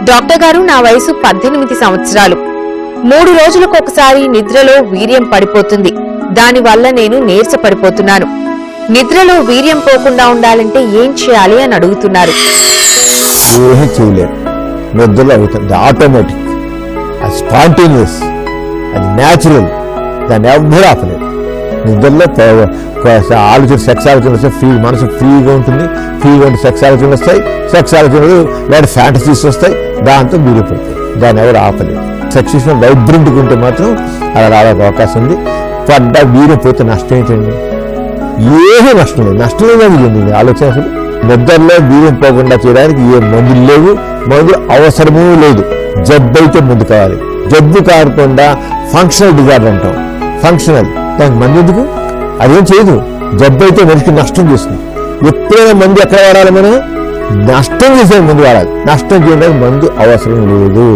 Doctor గారు, నా వయసు 18 సంవత్సరాలు. 3 రోజులకు ఒకసారి నిద్రలో వీర్యం పడిపోతుంది. దానివల్ల నేను నీరసపడిపోతున్నాను. నిద్రలో వీర్యం పోకుండా ఉండాలంటే ఏం చేయాలి అని అడుగుతున్నారు. ఏమీ చేయలేరు. నిద్రలో అవుతుంది ఆటోమేటిక్, అది స్పాంటేనియస్, అది న్యాచురల్. దాన్ని ఎవ్వరూ ఆపలేరు. నిద్రలో ఆలోచన సెక్స్ ఆలోచన వస్తే మనసు ఫ్రీగా ఉంటుంది. ఫ్రీగా ఉంటే సెక్స్ ఆలోచనలు వస్తాయి. సెక్స్ ఆలోచనలు లేదా ఫ్యాంటసీస్ వస్తాయి. దాంతో మీరిపోతాయి. దాన్ని ఎవరు ఆపలేరు. సెక్స్ విషయం వైబ్రెంట్గా ఉంటే మాత్రం అలా రావడానికి అవకాశం ఉంది. పడ్డా వీరు పోతే నష్టం ఏంటండి? ఏమీ నష్టం లేదు. నష్టం లేదండి ఆలోచన. అసలు నిద్రలో వీర్యం పోకుండా చేయడానికి ఏ మందులు లేవు, మందులు అవసరమూ లేదు. జబ్బు అయితే ముందు కావాలి. జబ్బు కాకుండా ఫంక్షనల్ డిజార్డర్ అంటాం. ఫంక్షనల్, దానికి మందు ఎందుకు? అదేం చేయదు. జబ్బు అయితే మనిషికి నష్టం చేస్తుంది. ఎప్పుడైనా మందు ఎక్కడ వాడాలి? మనం నష్టం చేసే మందు వాడాలి. నష్టం చేయడానికి మందు అవసరం లేదు.